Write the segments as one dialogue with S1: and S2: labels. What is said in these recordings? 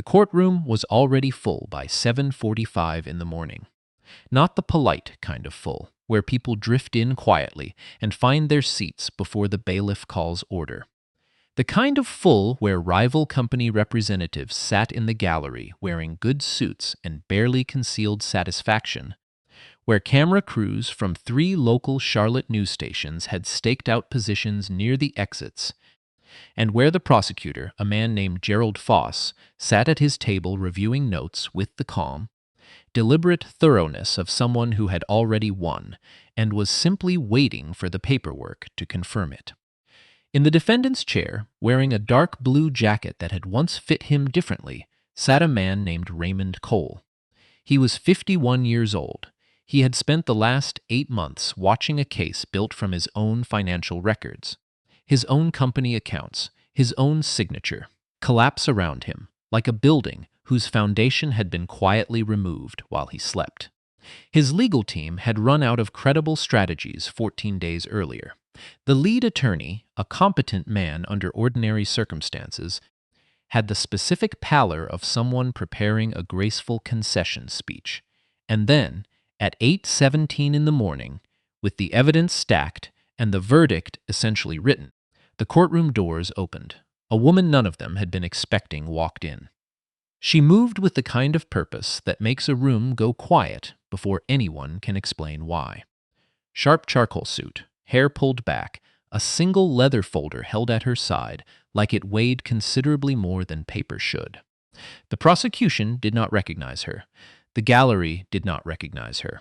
S1: The courtroom was already full by 7:45 in the morning. Not the polite kind of full, where people drift in quietly and find their seats before the bailiff calls order. The kind of full where rival company representatives sat in the gallery wearing good suits and barely concealed satisfaction, where camera crews from 3 local Charlotte news stations had staked out positions near the exits, and where the prosecutor, a man named Gerald Foss, sat at his table reviewing notes with the calm, deliberate thoroughness of someone who had already won and was simply waiting for the paperwork to confirm it. In the defendant's chair, wearing a dark blue jacket that had once fit him differently, sat a man named Raymond Cole. He was 51 years old. He had spent the last 8 months watching a case built from his own financial records, his own company accounts, his own signature, collapse around him, like a building whose foundation had been quietly removed while he slept. His legal team had run out of credible strategies 14 days earlier. The lead attorney, a competent man under ordinary circumstances, had the specific pallor of someone preparing a graceful concession speech. And then, at 8:17 in the morning, with the evidence stacked and the verdict essentially written, the courtroom doors opened. A woman none of them had been expecting walked in. She moved with the kind of purpose that makes a room go quiet before anyone can explain why. Sharp charcoal suit, hair pulled back, a single leather folder held at her side like it weighed considerably more than paper should. The prosecution did not recognize her. The gallery did not recognize her.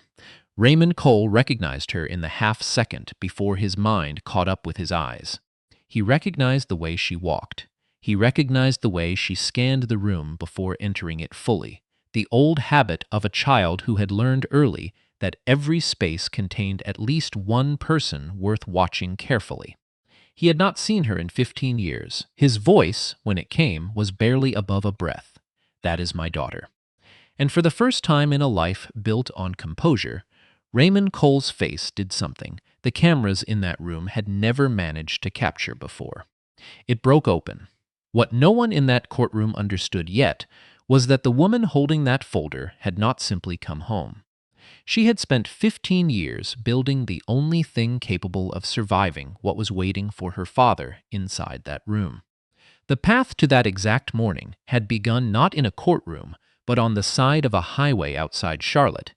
S1: Raymond Cole recognized her in the half-second before his mind caught up with his eyes. He recognized the way she walked. He recognized the way she scanned the room before entering it fully, the old habit of a child who had learned early that every space contained at least one person worth watching carefully. He had not seen her in 15 years. His voice, when it came, was barely above a breath. "That is my daughter." And for the first time in a life built on composure, Raymond Cole's face did something the cameras in that room had never managed to capture before. It broke open. What no one in that courtroom understood yet was that the woman holding that folder had not simply come home. She had spent 15 years building the only thing capable of surviving what was waiting for her father inside that room. The path to that exact morning had begun not in a courtroom, but on the side of a highway outside Charlotte,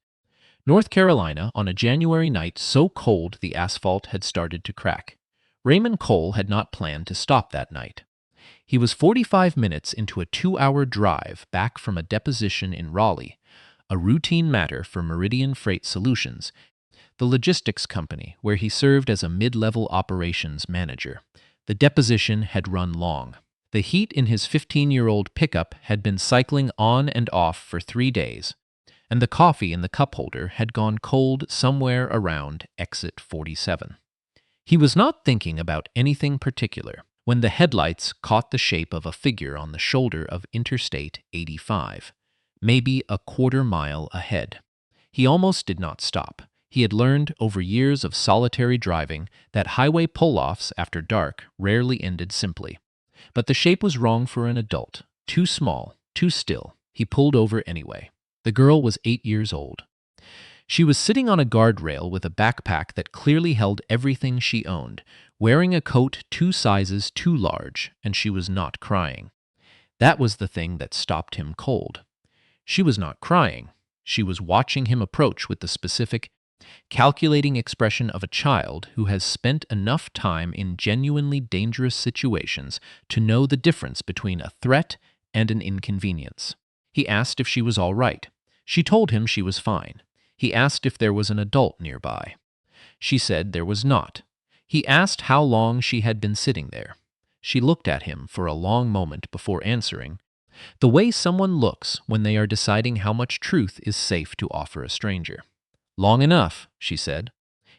S1: North Carolina, on a January night so cold the asphalt had started to crack. Raymond Cole had not planned to stop that night. He was 45 minutes into a 2-hour drive back from a deposition in Raleigh, a routine matter for Meridian Freight Solutions, the logistics company where he served as a mid-level operations manager. The deposition had run long. The heat in his 15-year-old pickup had been cycling on and off for 3 days, and the coffee in the cup holder had gone cold somewhere around exit 47. He was not thinking about anything particular when the headlights caught the shape of a figure on the shoulder of Interstate 85, maybe a quarter mile ahead. He almost did not stop. He had learned over years of solitary driving that highway pull-offs after dark rarely ended simply. But the shape was wrong for an adult. Too small, too still. He pulled over anyway. The girl was 8 years old. She was sitting on a guardrail with a backpack that clearly held everything she owned, wearing a coat 2 sizes too large, and she was not crying. That was the thing that stopped him cold. She was not crying. She was watching him approach with the specific, calculating expression of a child who has spent enough time in genuinely dangerous situations to know the difference between a threat and an inconvenience. He asked if she was all right. She told him she was fine. He asked if there was an adult nearby. She said there was not. He asked how long she had been sitting there. She looked at him for a long moment before answering, the way someone looks when they are deciding how much truth is safe to offer a stranger. "Long enough," she said.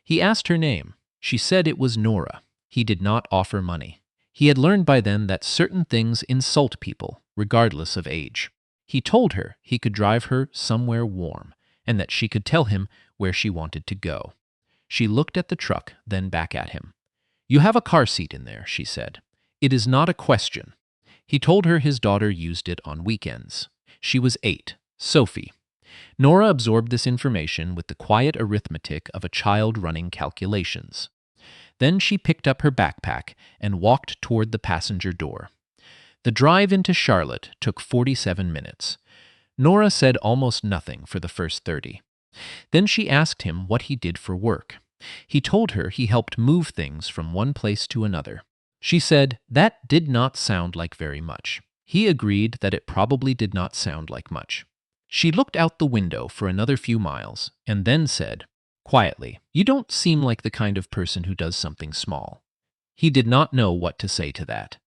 S1: He asked her name. She said it was Nora. He did not offer money. He had learned by then that certain things insult people, regardless of age. He told her he could drive her somewhere warm, and that she could tell him where she wanted to go. She looked at the truck, then back at him. "You have a car seat in there," she said. "It is not a question." He told her his daughter used it on weekends. She was 8, Sophie. Nora absorbed this information with the quiet arithmetic of a child running calculations. Then she picked up her backpack and walked toward the passenger door. The drive into Charlotte took 47 minutes. Nora said almost nothing for the first 30. Then she asked him what he did for work. He told her he helped move things from one place to another. She said that did not sound like very much. He agreed that it probably did not sound like much. She looked out the window for another few miles and then said, quietly, "You don't seem like the kind of person who does something small." He did not know what to say to that.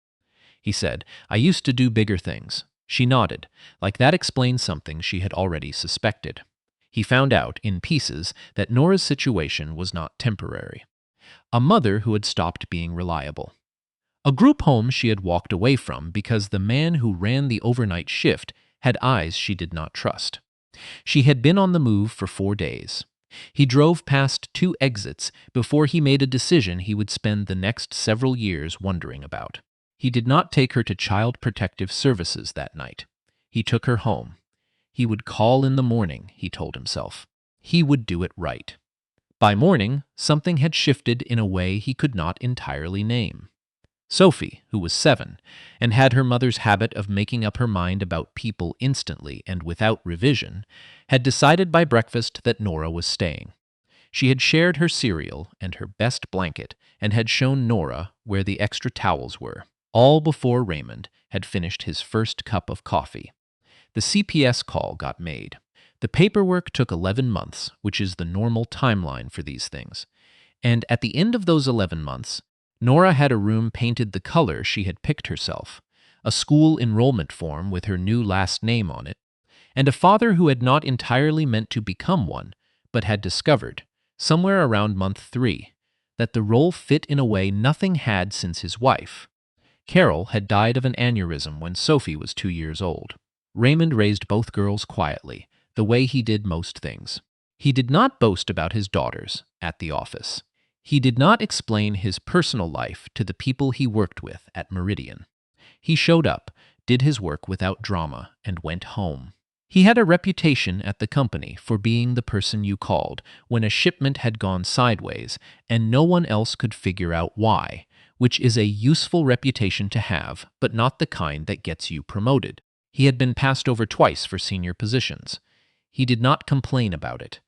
S1: He said, "I used to do bigger things." She nodded, like that explained something she had already suspected. He found out, in pieces, that Nora's situation was not temporary. A mother who had stopped being reliable. A group home she had walked away from because the man who ran the overnight shift had eyes she did not trust. She had been on the move for 4 days. He drove past 2 exits before he made a decision he would spend the next several years wondering about. He did not take her to Child Protective Services that night. He took her home. He would call in the morning, he told himself. He would do it right. By morning, something had shifted in a way he could not entirely name. Sophie, who was 7, and had her mother's habit of making up her mind about people instantly and without revision, had decided by breakfast that Nora was staying. She had shared her cereal and her best blanket and had shown Nora where the extra towels were, all before Raymond had finished his first cup of coffee. The CPS call got made. The paperwork took 11 months, which is the normal timeline for these things. And at the end of those 11 months, Nora had a room painted the color she had picked herself, a school enrollment form with her new last name on it, and a father who had not entirely meant to become one, but had discovered, somewhere around month 3, that the role fit in a way nothing had since his wife. Carol had died of an aneurysm when Sophie was 2 years old. Raymond raised both girls quietly, the way he did most things. He did not boast about his daughters at the office. He did not explain his personal life to the people he worked with at Meridian. He showed up, did his work without drama, and went home. He had a reputation at the company for being the person you called when a shipment had gone sideways and no one else could figure out why, which is a useful reputation to have, but not the kind that gets you promoted. He had been passed over twice for senior positions. He did not complain about it.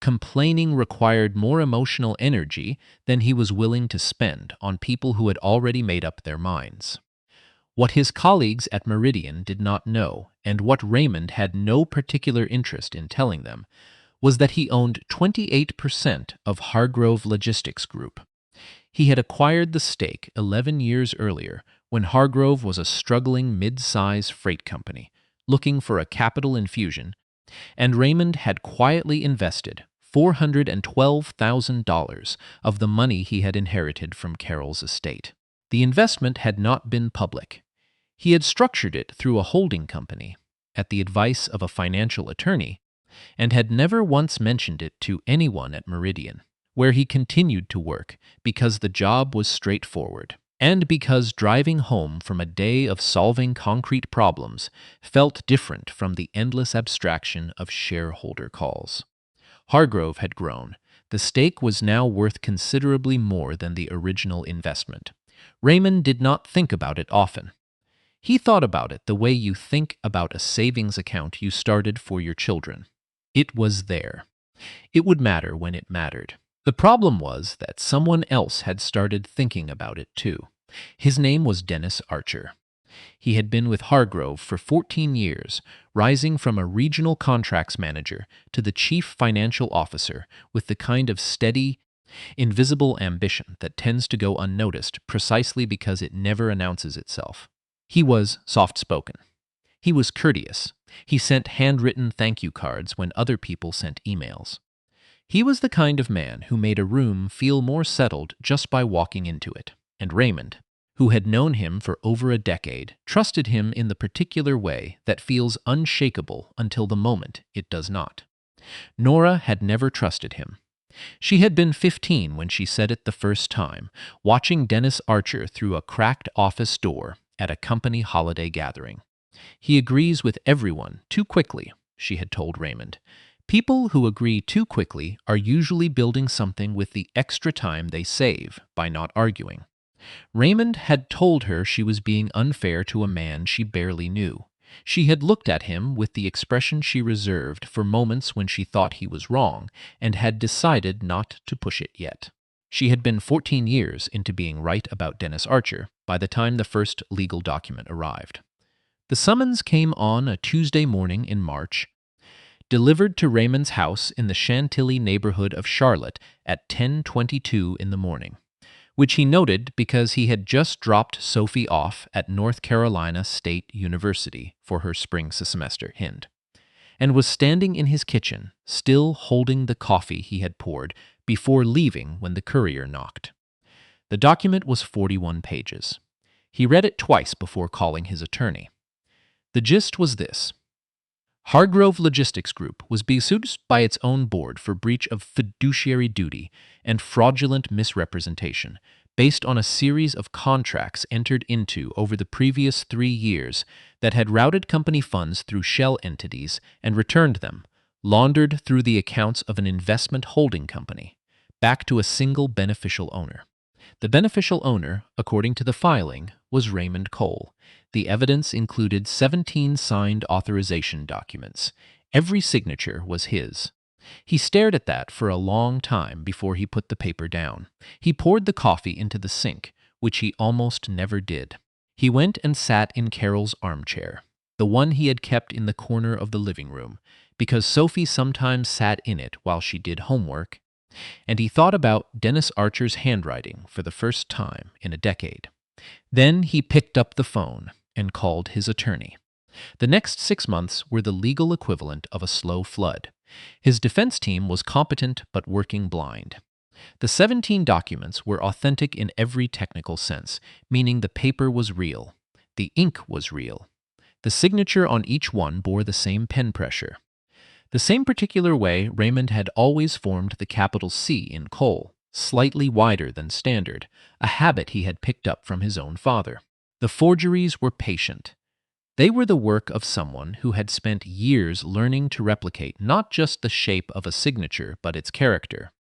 S1: Complaining required more emotional energy than he was willing to spend on people who had already made up their minds. What his colleagues at Meridian did not know, and what Raymond had no particular interest in telling them, was that he owned 28% of Hargrove Logistics Group. He had acquired the stake 11 years earlier when Hargrove was a struggling mid-size freight company, looking for a capital infusion, and Raymond had quietly invested $412,000 of the money he had inherited from Carol's estate. The investment had not been public. He had structured it through a holding company, at the advice of a financial attorney, and had never once mentioned it to anyone at Meridian, where he continued to work because the job was straightforward, and because driving home from a day of solving concrete problems felt different from the endless abstraction of shareholder calls. Hargrove had grown. The stake was now worth considerably more than the original investment. Raymond did not think about it often. He thought about it the way you think about a savings account you started for your children. It was there. It would matter when it mattered. The problem was that someone else had started thinking about it too. His name was Dennis Archer. He had been with Hargrove for 14 years, rising from a regional contracts manager to the chief financial officer with the kind of steady, invisible ambition that tends to go unnoticed precisely because it never announces itself. He was soft-spoken. He was courteous. He sent handwritten thank you cards when other people sent emails. He was the kind of man who made a room feel more settled just by walking into it, and Raymond, who had known him for over a decade, trusted him in the particular way that feels unshakable until the moment it does not. Nora had never trusted him. She had been 15 when she said it the first time, watching Dennis Archer through a cracked office door at a company holiday gathering. "He agrees with everyone too quickly," she had told Raymond. "People who agree too quickly are usually building something with the extra time they save by not arguing." Raymond had told her she was being unfair to a man she barely knew. She had looked at him with the expression she reserved for moments when she thought he was wrong, and had decided not to push it yet. She had been 14 years into being right about Dennis Archer by the time the first legal document arrived. The summons came on a Tuesday morning in March, delivered to Raymond's house in the Chantilly neighborhood of Charlotte at 10:22 in the morning, which he noted because he had just dropped Sophie off at North Carolina State University for her spring semester, and was standing in his kitchen, still holding the coffee he had poured, before leaving when the courier knocked. The document was 41 pages. He read it twice before calling his attorney. The gist was this: Hargrove Logistics Group was being sued by its own board for breach of fiduciary duty and fraudulent misrepresentation based on a series of contracts entered into over the previous 3 years that had routed company funds through shell entities and returned them, laundered through the accounts of an investment holding company, back to a single beneficial owner. The beneficial owner, according to the filing, was Raymond Cole. The evidence included 17 signed authorization documents. Every signature was his. He stared at that for a long time before he put the paper down. He poured the coffee into the sink, which he almost never did. He went and sat in Carol's armchair, the one he had kept in the corner of the living room, because Sophie sometimes sat in it while she did homework, and he thought about Dennis Archer's handwriting for the first time in a decade. Then he picked up the phone and called his attorney. The next 6 months were the legal equivalent of a slow flood. His defense team was competent but working blind. The 17 documents were authentic in every technical sense, meaning the paper was real. The ink was real. The signature on each one bore the same pen pressure. The same particular way Raymond had always formed the capital C in Cole, slightly wider than standard, a habit he had picked up from his own father. The forgeries were patient. They were the work of someone who had spent years learning to replicate not just the shape of a signature, but its character.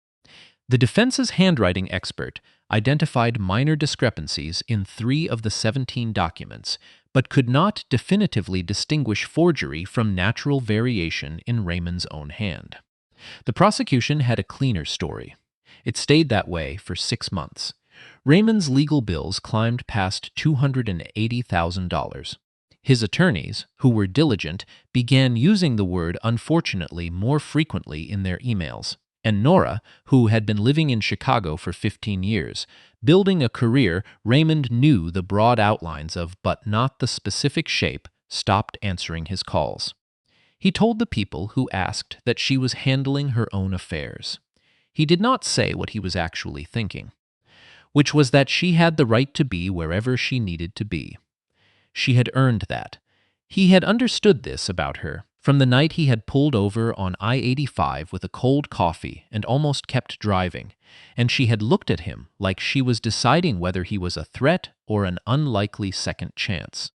S1: The defense's handwriting expert identified minor discrepancies in 3 of the 17 documents, but could not definitively distinguish forgery from natural variation in Raymond's own hand. The prosecution had a cleaner story. It stayed that way for 6 months. Raymond's legal bills climbed past $280,000. His attorneys, who were diligent, began using the word "unfortunately" more frequently in their emails. And Nora, who had been living in Chicago for 15 years, building a career Raymond knew the broad outlines of but not the specific shape, stopped answering his calls. He told the people who asked that she was handling her own affairs. He did not say what he was actually thinking, which was that she had the right to be wherever she needed to be. She had earned that. He had understood this about her from the night he had pulled over on I-85 with a cold coffee and almost kept driving, and she had looked at him like she was deciding whether he was a threat or an unlikely second chance.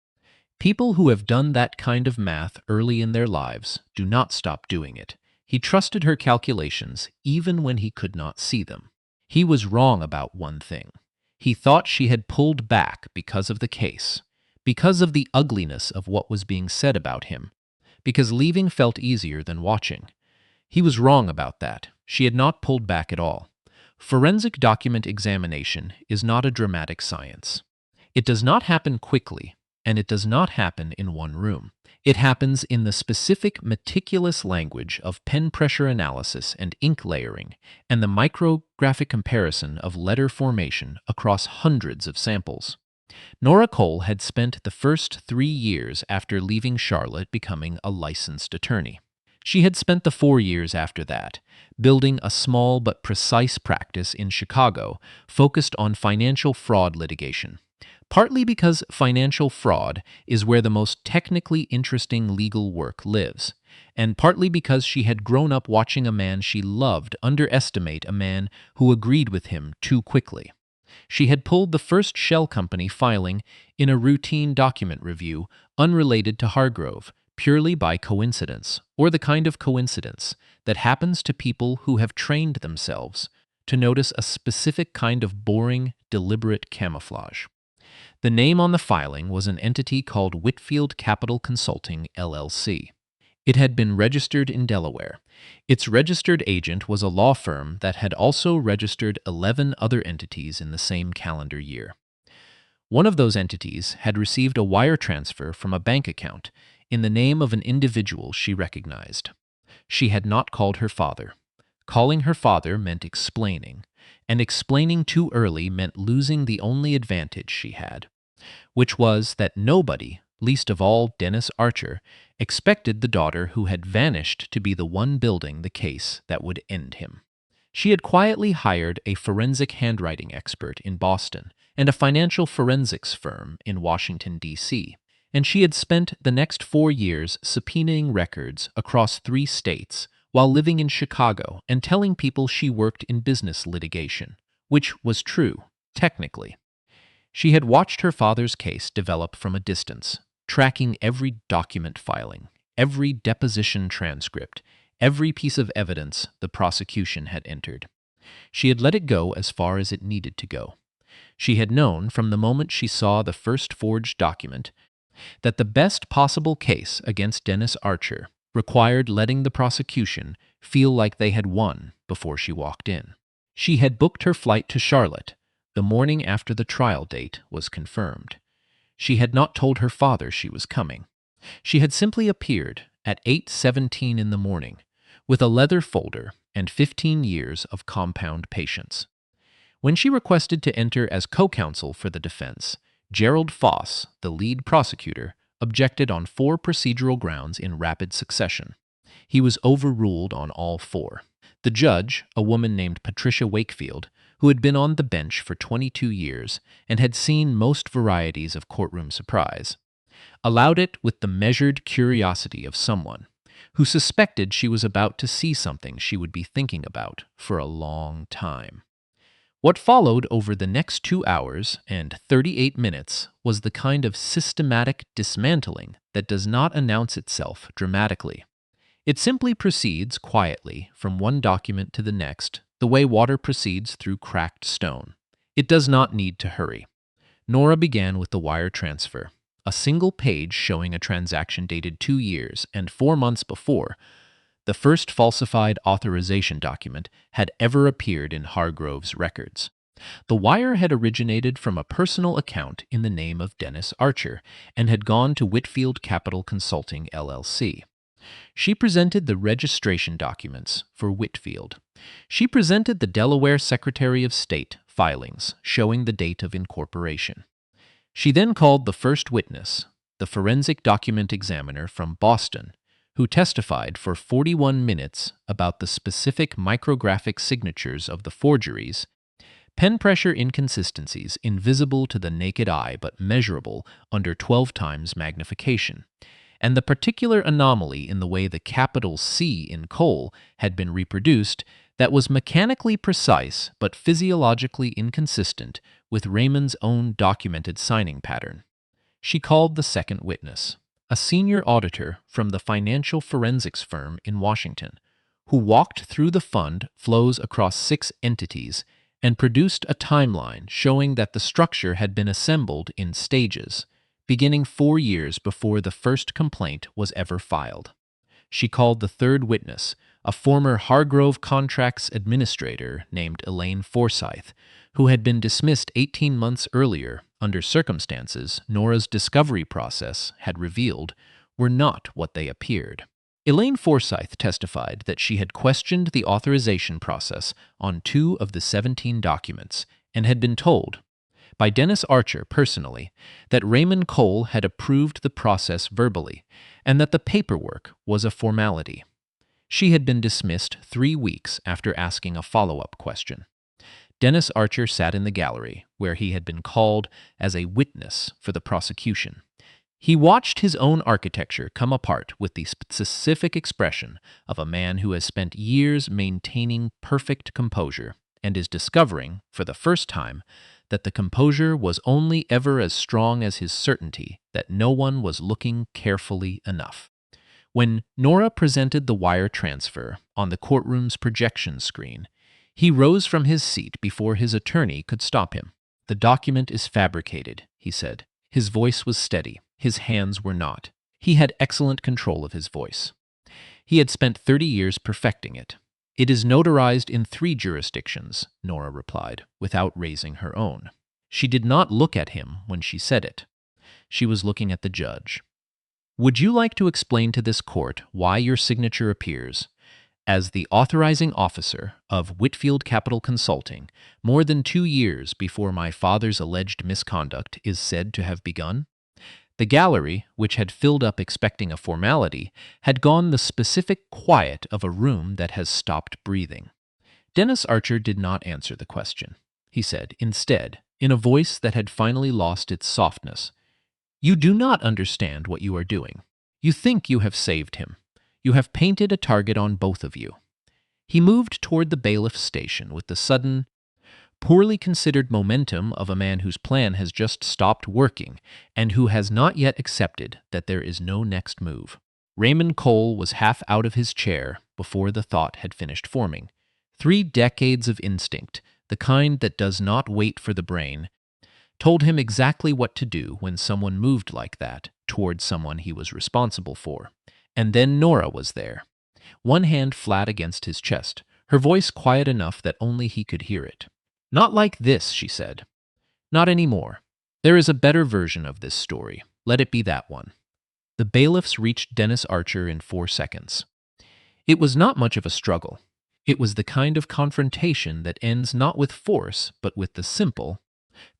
S1: People who have done that kind of math early in their lives do not stop doing it. He trusted her calculations even when he could not see them. He was wrong about one thing. He thought she had pulled back because of the case, because of the ugliness of what was being said about him, because leaving felt easier than watching. He was wrong about that. She had not pulled back at all. Forensic document examination is not a dramatic science. It does not happen quickly, and it does not happen in one room. It happens in the specific, meticulous language of pen pressure analysis and ink layering, and the micrographic comparison of letter formation across hundreds of samples. Nora Cole had spent the first 3 years after leaving Charlotte becoming a licensed attorney. She had spent the 4 years after that, building a small but precise practice in Chicago focused on financial fraud litigation, partly because financial fraud is where the most technically interesting legal work lives, and partly because she had grown up watching a man she loved underestimate a man who agreed with him too quickly. She had pulled the first shell company filing in a routine document review unrelated to Hargrove, purely by coincidence, or the kind of coincidence that happens to people who have trained themselves to notice a specific kind of boring, deliberate camouflage. The name on the filing was an entity called Whitfield Capital Consulting, LLC. It had been registered in Delaware. Its registered agent was a law firm that had also registered 11 other entities in the same calendar year. One of those entities had received a wire transfer from a bank account in the name of an individual she recognized. She had not called her father. Calling her father meant explaining, and explaining too early meant losing the only advantage she had, which was that nobody, least of all Dennis Archer, expected the daughter who had vanished to be the one building the case that would end him. She had quietly hired a forensic handwriting expert in Boston and a financial forensics firm in Washington, D.C., and she had spent the next 4 years subpoenaing records across 3 states while living in Chicago and telling people she worked in business litigation, which was true, technically. She had watched her father's case develop from a distance, tracking every document filing, every deposition transcript, every piece of evidence the prosecution had entered. She had let it go as far as it needed to go. She had known from the moment she saw the first forged document that the best possible case against Dennis Archer required letting the prosecution feel like they had won before she walked in. She had booked her flight to Charlotte the morning after the trial date was confirmed. She had not told her father she was coming. She had simply appeared at 8:17 in the morning with a leather folder and 15 years of compound patience. When she requested to enter as co-counsel for the defense, Gerald Foss, the lead prosecutor, objected on 4 procedural grounds in rapid succession. He was overruled on all 4. The judge, a woman named Patricia Wakefield, who had been on the bench for 22 years and had seen most varieties of courtroom surprise, allowed it with the measured curiosity of someone who suspected she was about to see something she would be thinking about for a long time. What followed over the next 2 hours and 38 minutes was the kind of systematic dismantling that does not announce itself dramatically. It simply proceeds quietly from one document to the next, the way water proceeds through cracked stone. It does not need to hurry. Nora began with the wire transfer, a single page showing a transaction dated 2 years and 4 months before the first falsified authorization document had ever appeared in Hargrove's records. The wire had originated from a personal account in the name of Dennis Archer and had gone to Whitfield Capital Consulting, LLC. She presented the registration documents for Whitfield. She presented the Delaware Secretary of State filings showing the date of incorporation. She then called the first witness, the forensic document examiner from Boston, who testified for 41 minutes about the specific micrographic signatures of the forgeries, pen pressure inconsistencies invisible to the naked eye but measurable under 12 times magnification, and the particular anomaly in the way the capital C in Cole had been reproduced that was mechanically precise but physiologically inconsistent with Raymond's own documented signing pattern. She called the second witness, a senior auditor from the financial forensics firm in Washington, who walked through the fund flows across 6 entities and produced a timeline showing that the structure had been assembled in stages, beginning 4 years before the first complaint was ever filed. She called the third witness, a former Hargrove Contracts administrator named Elaine Forsythe, who had been dismissed 18 months earlier under circumstances Nora's discovery process had revealed were not what they appeared. Elaine Forsythe testified that she had questioned the authorization process on 2 of the 17 documents and had been told, by Dennis Archer personally, that Raymond Cole had approved the process verbally and that the paperwork was a formality. She had been dismissed 3 weeks after asking a follow-up question. Dennis Archer sat in the gallery, where he had been called as a witness for the prosecution. He watched his own architecture come apart with the specific expression of a man who has spent years maintaining perfect composure and is discovering, for the first time, that the composure was only ever as strong as his certainty that no one was looking carefully enough. When Nora presented the wire transfer on the courtroom's projection screen, he rose from his seat before his attorney could stop him. "The document is fabricated," he said. His voice was steady. His hands were not. He had excellent control of his voice. He had spent 30 years perfecting it. "It is notarized in 3 jurisdictions," Nora replied, without raising her own. She did not look at him when she said it. She was looking at the judge. "Would you like to explain to this court why your signature appears as the authorizing officer of Whitfield Capital Consulting more than 2 years before my father's alleged misconduct is said to have begun?" The gallery, which had filled up expecting a formality, had gone the specific quiet of a room that has stopped breathing. Dennis Archer did not answer the question. He said, instead, in a voice that had finally lost its softness, "You do not understand what you are doing. You think you have saved him. You have painted a target on both of you." He moved toward the bailiff's station with the sudden, poorly considered momentum of a man whose plan has just stopped working and who has not yet accepted that there is no next move. Raymond Cole was half out of his chair before the thought had finished forming. 3 decades of instinct, the kind that does not wait for the brain, told him exactly what to do when someone moved like that toward someone he was responsible for. And then Nora was there, one hand flat against his chest, her voice quiet enough that only he could hear it. "Not like this," she said. "Not anymore. There is a better version of this story. Let it be that one." The bailiffs reached Dennis Archer in 4 seconds. It was not much of a struggle. It was the kind of confrontation that ends not with force, but with the simple,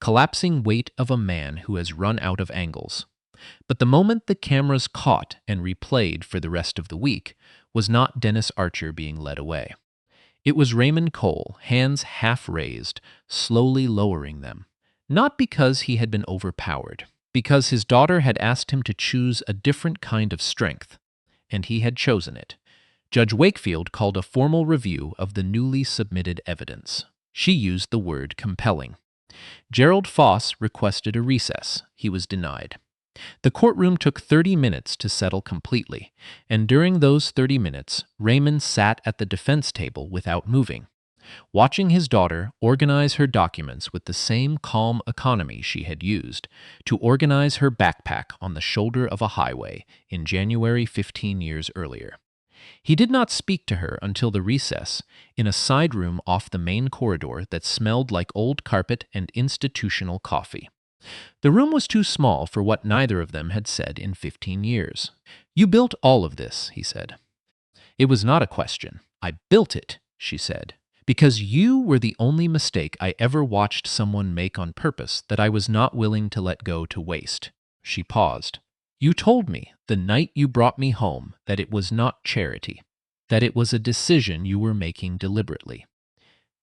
S1: collapsing weight of a man who has run out of angles. But the moment the cameras caught and replayed for the rest of the week was not Dennis Archer being led away. It was Raymond Cole, hands half raised, slowly lowering them, not because he had been overpowered, because his daughter had asked him to choose a different kind of strength, and he had chosen it. Judge Wakefield called a formal review of the newly submitted evidence. She used the word compelling. Gerald Foss requested a recess. He was denied. The courtroom took 30 minutes to settle completely, and during those 30 minutes, Raymond sat at the defense table without moving, watching his daughter organize her documents with the same calm economy she had used to organize her backpack on the shoulder of a highway in January 15 years earlier. He did not speak to her until the recess, in a side room off the main corridor that smelled like old carpet and institutional coffee. The room was too small for what neither of them had said in 15 years. "You built all of this," he said. It was not a question. "I built it," she said, "because you were the only mistake I ever watched someone make on purpose that I was not willing to let go to waste." She paused. "You told me the night you brought me home that it was not charity, that it was a decision you were making deliberately.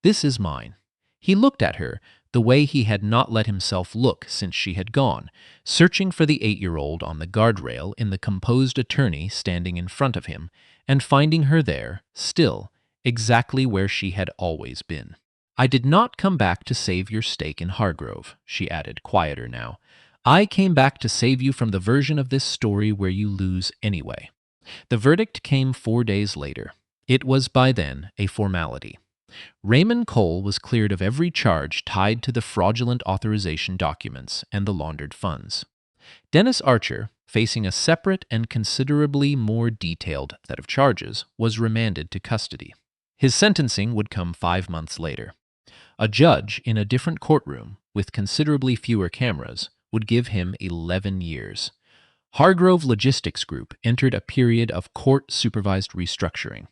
S1: This is mine." He looked at her the way he had not let himself look since she had gone, searching for the 8-year-old on the guardrail in the composed attorney standing in front of him, and finding her there, still, exactly where she had always been. "I did not come back to save your stake in Hargrove," she added, quieter now. "I came back to save you from the version of this story where you lose anyway." The verdict came 4 days later. It was by then a formality. Raymond Cole was cleared of every charge tied to the fraudulent authorization documents and the laundered funds. Dennis Archer, facing a separate and considerably more detailed set of charges, was remanded to custody. His sentencing would come 5 months later. A judge in a different courtroom, with considerably fewer cameras, would give him 11 years. Hargrove Logistics Group entered a period of court-supervised restructuring.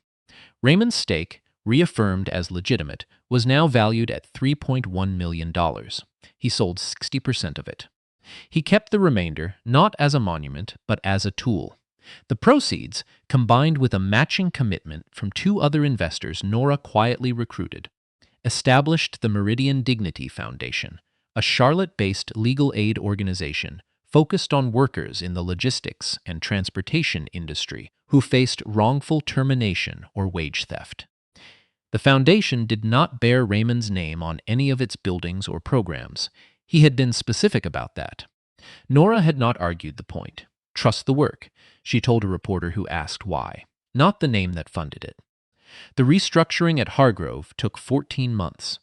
S1: Raymond's stake, reaffirmed as legitimate, was now valued at $3.1 million. He sold 60% of it. He kept the remainder not as a monument, but as a tool. The proceeds, combined with a matching commitment from 2 other investors Nora quietly recruited, established the Meridian Dignity Foundation, a Charlotte-based legal aid organization focused on workers in the logistics and transportation industry who faced wrongful termination or wage theft. The foundation did not bear Raymond's name on any of its buildings or programs. He had been specific about that. Nora had not argued the point. Trust the work, she told a reporter who asked why, not the name that funded it. The restructuring at Hargrove took 14 months.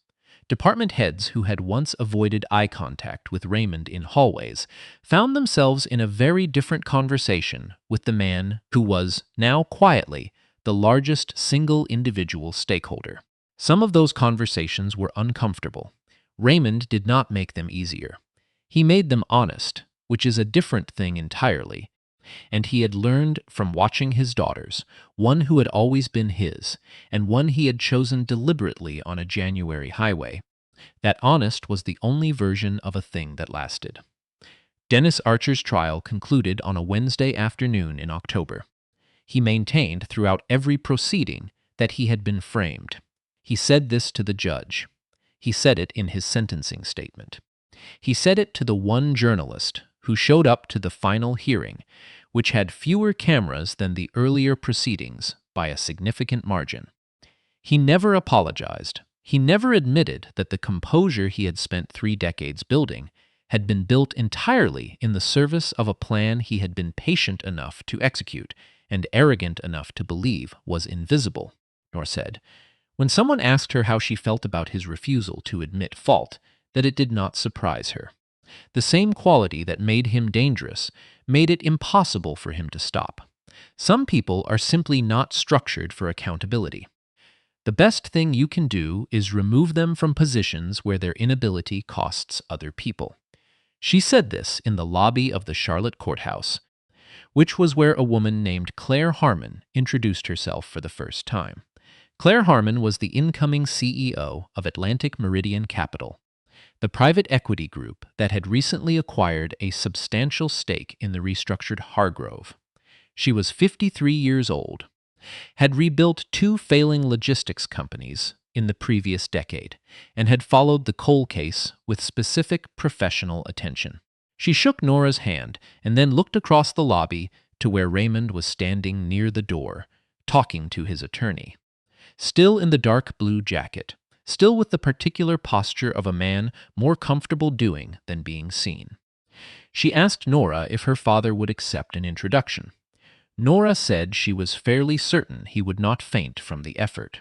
S1: Department heads who had once avoided eye contact with Raymond in hallways found themselves in a very different conversation with the man who was, now quietly, the largest single individual stakeholder. Some of those conversations were uncomfortable. Raymond did not make them easier. He made them honest, which is a different thing entirely. And he had learned from watching his daughters, one who had always been his, and one he had chosen deliberately on a January highway, that honest was the only version of a thing that lasted. Dennis Archer's trial concluded on a Wednesday afternoon in October. He maintained throughout every proceeding that he had been framed. He said this to the judge. He said it in his sentencing statement. He said it to the one journalist who showed up to the final hearing, which had fewer cameras than the earlier proceedings by a significant margin. He never apologized. He never admitted that the composure he had spent 3 decades building had been built entirely in the service of a plan he had been patient enough to execute and arrogant enough to believe was invisible, nor said, when someone asked her how she felt about his refusal to admit fault, that it did not surprise her. The same quality that made him dangerous made it impossible for him to stop. Some people are simply not structured for accountability. The best thing you can do is remove them from positions where their inability costs other people. She said this in the lobby of the Charlotte courthouse, which was where a woman named Claire Harmon introduced herself for the first time. Claire Harmon was the incoming CEO of Atlantic Meridian Capital, the private equity group that had recently acquired a substantial stake in the restructured Hargrove. She was 53 years old, had rebuilt 2 failing logistics companies in the previous decade, and had followed the Cole case with specific professional attention. She shook Nora's hand and then looked across the lobby to where Raymond was standing near the door, talking to his attorney. Still in the dark blue jacket, still with the particular posture of a man more comfortable doing than being seen. She asked Nora if her father would accept an introduction. Nora said she was fairly certain he would not faint from the effort.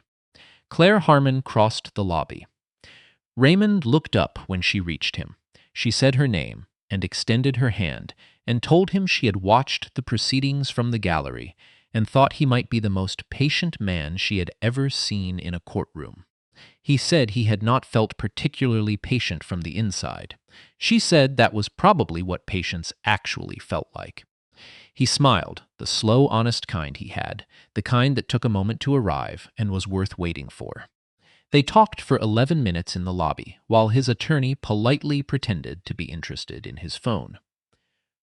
S1: Claire Harmon crossed the lobby. Raymond looked up when she reached him. She said her name and extended her hand and told him she had watched the proceedings from the gallery and thought he might be the most patient man she had ever seen in a courtroom. He said he had not felt particularly patient from the inside. She said that was probably what patience actually felt like. He smiled, the slow, honest kind he had, the kind that took a moment to arrive and was worth waiting for. They talked for 11 minutes in the lobby, while his attorney politely pretended to be interested in his phone.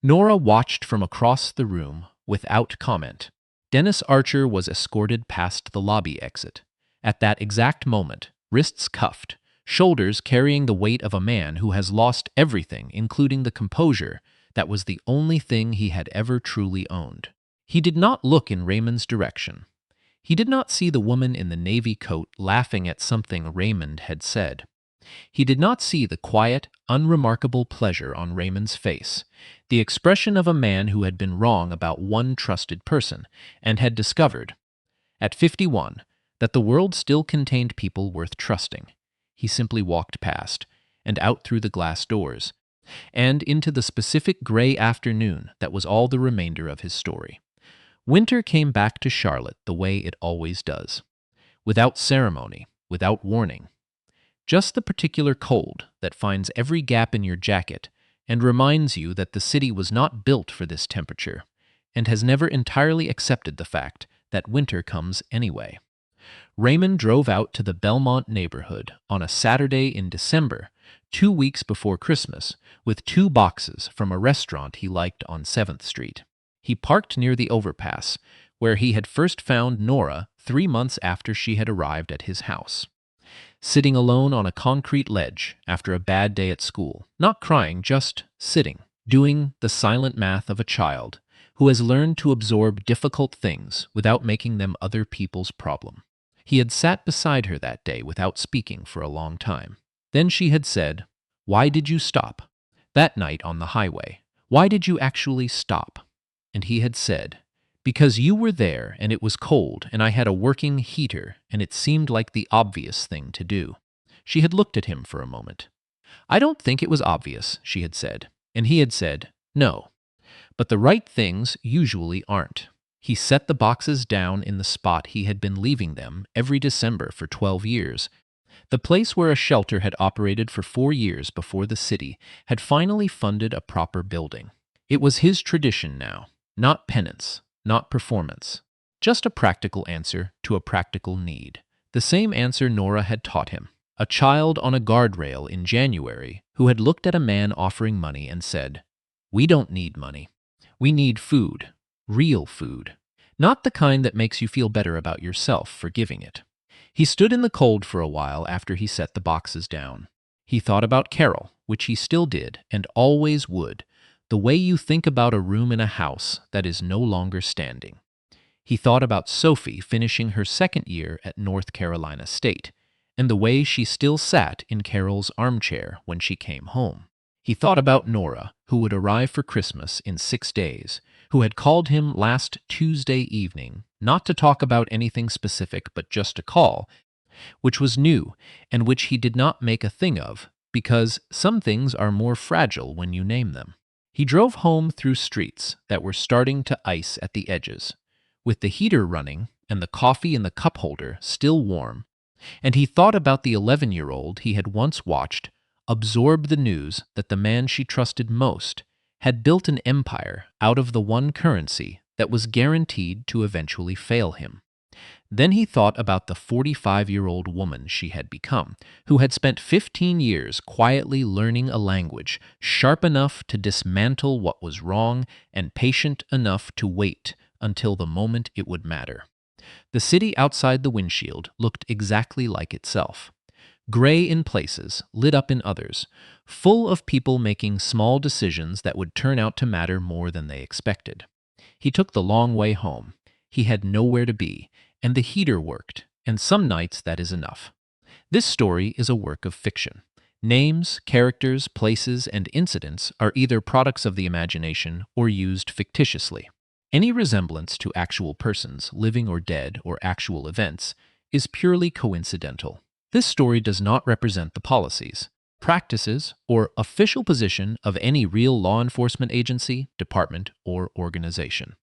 S1: Nora watched from across the room without comment. Dennis Archer was escorted past the lobby exit. At that exact moment, wrists cuffed, shoulders carrying the weight of a man who has lost everything, including the composure that was the only thing he had ever truly owned. He did not look in Raymond's direction. He did not see the woman in the navy coat laughing at something Raymond had said. He did not see the quiet, unremarkable pleasure on Raymond's face, the expression of a man who had been wrong about one trusted person and had discovered, at 51, that the world still contained people worth trusting. He simply walked past, and out through the glass doors, and into the specific gray afternoon that was all the remainder of his story. Winter came back to Charlotte the way it always does, without ceremony, without warning. Just the particular cold that finds every gap in your jacket and reminds you that the city was not built for this temperature and has never entirely accepted the fact that winter comes anyway. Raymond drove out to the Belmont neighborhood on a Saturday in December, 2 weeks before Christmas, with 2 boxes from a restaurant he liked on 7th Street. He parked near the overpass, where he had first found Nora 3 months after she had arrived at his house. Sitting alone on a concrete ledge after a bad day at school, not crying, just sitting, doing the silent math of a child who has learned to absorb difficult things without making them other people's problem. He had sat beside her that day without speaking for a long time. Then she had said, "Why did you stop? That night on the highway. Why did you actually stop?" And he had said, "Because you were there and it was cold and I had a working heater and it seemed like the obvious thing to do." She had looked at him for a moment. "I don't think it was obvious," she had said. And he had said, "No. But the right things usually aren't." He set the boxes down in the spot he had been leaving them every December for 12 years. The place where a shelter had operated for 4 years before the city had finally funded a proper building. It was his tradition now, not penance, not performance, just a practical answer to a practical need. The same answer Nora had taught him. A child on a guardrail in January who had looked at a man offering money and said, "We don't need money. We need food. Real food. Not the kind that makes you feel better about yourself for giving it." He stood in the cold for a while after he set the boxes down. He thought about Carol, which he still did and always would, the way you think about a room in a house that is no longer standing. He thought about Sophie finishing her second year at North Carolina State, and the way she still sat in Carol's armchair when she came home. He thought about Nora, who would arrive for Christmas in 6 days, who had called him last Tuesday evening, not to talk about anything specific but just to call, which was new and which he did not make a thing of, because some things are more fragile when you name them. He drove home through streets that were starting to ice at the edges, with the heater running and the coffee in the cup holder still warm, and he thought about the 11-year-old he had once watched absorb the news that the man she trusted most had built an empire out of the one currency that was guaranteed to eventually fail him. Then he thought about the 45-year-old woman she had become, who had spent 15 years quietly learning a language sharp enough to dismantle what was wrong and patient enough to wait until the moment it would matter. The city outside the windshield looked exactly like itself. Gray in places, lit up in others, full of people making small decisions that would turn out to matter more than they expected. He took the long way home. He had nowhere to be, and the heater worked, and some nights that is enough. This story is a work of fiction. Names, characters, places, and incidents are either products of the imagination or used fictitiously. Any resemblance to actual persons, living or dead, or actual events, is purely coincidental. This story does not represent the policies, practices, or official position of any real law enforcement agency, department, or organization.